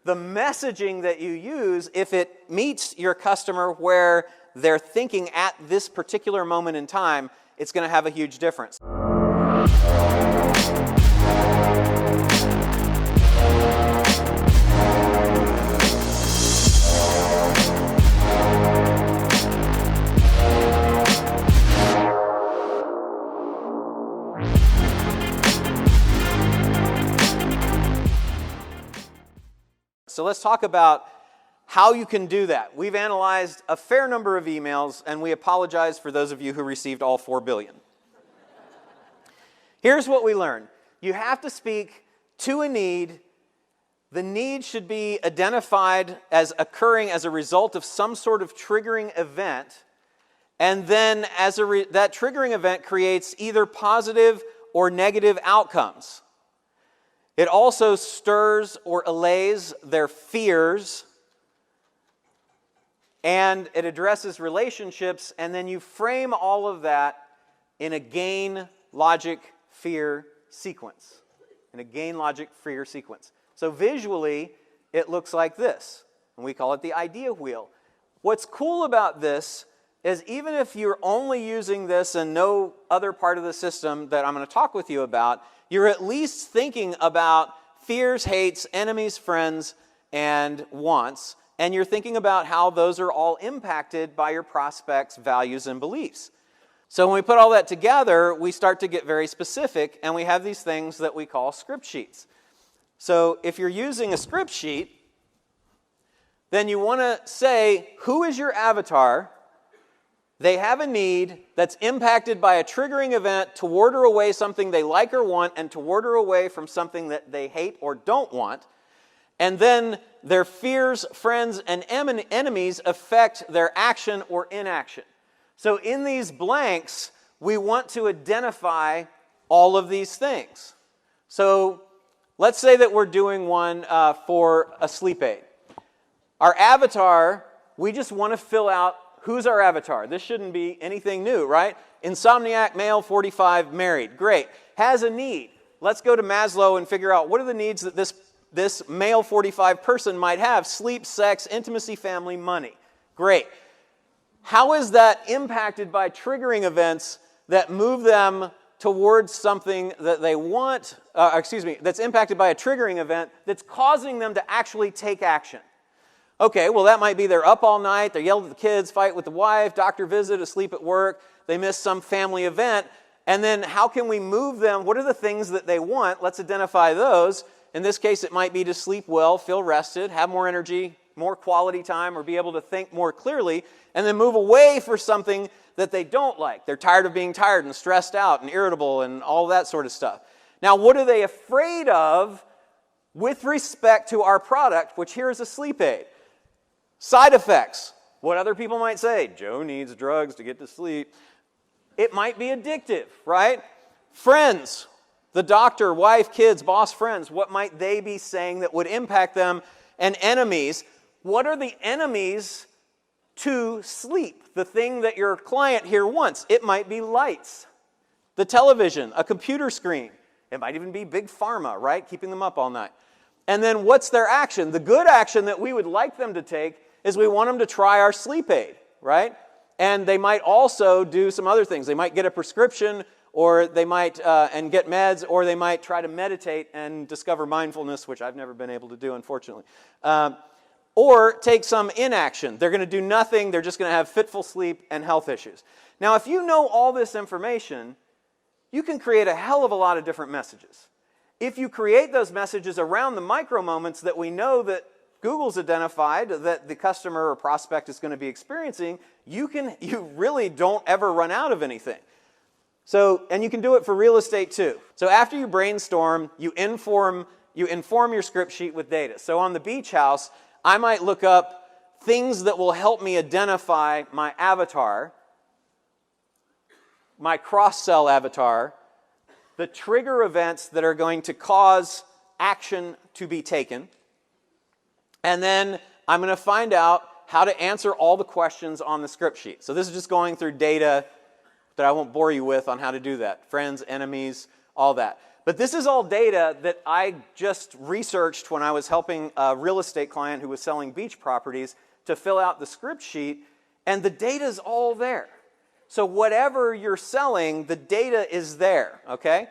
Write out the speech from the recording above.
the messaging that you use, if it meets your customer where they're thinking at this particular moment in time, it's going to have a huge difference. So let's talk about how you can do that. We've analyzed a fair number of emails, and we apologize for those of you who received all 4 billion. Here's what we learned. You have to speak to a need. The need should be identified as occurring as a result of some sort of triggering event, and then that triggering event creates either positive or negative outcomes. It also stirs or allays their fears, and it addresses relationships, and then you frame all of that in a gain, logic, fear sequence. So visually, it looks like this, and we call it the idea wheel. What's cool about this is even if you're only using this and no other part of the system that I'm going to talk with you about, you're at least thinking about fears, hates, enemies, friends, and wants, and you're thinking about how those are all impacted by your prospects' values and beliefs. So when we put all that together, we start to get very specific, and we have these things that we call script sheets. So if you're using a script sheet, then you want to say, who is your avatar? They have a need that's impacted by a triggering event toward or away something they like or want, and toward or away from something that they hate or don't want. And then their fears, friends, and enemies affect their action or inaction. So in these blanks, we want to identify all of these things. So let's say that we're doing one for a sleep aid. Our avatar, we just want to fill out who's our avatar. This shouldn't be anything new, right? Insomniac, male, 45, married. Great. Has a need. Let's go to Maslow and figure out what are the needs that this male 45 person might have. Sleep, sex, intimacy, family, money. Great. How is that impacted by triggering events that move them towards something that they want, that's impacted by a triggering event that's causing them to actually take action? Okay, well that might be they're up all night, they yelled at the kids, fight with the wife, doctor visit, asleep at work, they miss some family event, and then how can we move them? What are the things that they want? Let's identify those. In this case, it might be to sleep well, feel rested, have more energy, more quality time, or be able to think more clearly, and then move away for something that they don't like. They're tired of being tired and stressed out and irritable and all that sort of stuff. Now, what are they afraid of with respect to our product, which here is a sleep aid? Side effects. What other people might say, Joe needs drugs to get to sleep. It might be addictive, right? Friends, the doctor, wife, kids, boss, friends, what might they be saying that would impact them? And enemies, what are the enemies to sleep? The thing that your client here wants. It might be lights, the television, a computer screen. It might even be big pharma, right? Keeping them up all night. And then what's their action? The good action that we would like them to take is we want them to try our sleep aid, right? And they might also do some other things. They might get a prescription, or they might and get meds, or they might try to meditate and discover mindfulness, which I've never been able to do, unfortunately. Or take some inaction. They're going to do nothing. They're just going to have fitful sleep and health issues. Now, if you know all this information, you can create a hell of a lot of different messages. If you create those messages around the micro moments that we know that Google's identified that the customer or prospect is going to be experiencing, you really don't ever run out of anything. So, and you can do it for real estate too. So after you brainstorm, you inform your script sheet with data. So on the beach house, I might look up things that will help me identify my avatar, my cross-sell avatar, the trigger events that are going to cause action to be taken, and then I'm going to find out how to answer all the questions on the script sheet. So this is just going through data that I won't bore you with on how to do that. Friends, enemies, all that. But this is all data that I just researched when I was helping a real estate client who was selling beach properties to fill out the script sheet, and the data's all there. So whatever you're selling, the data is there, okay?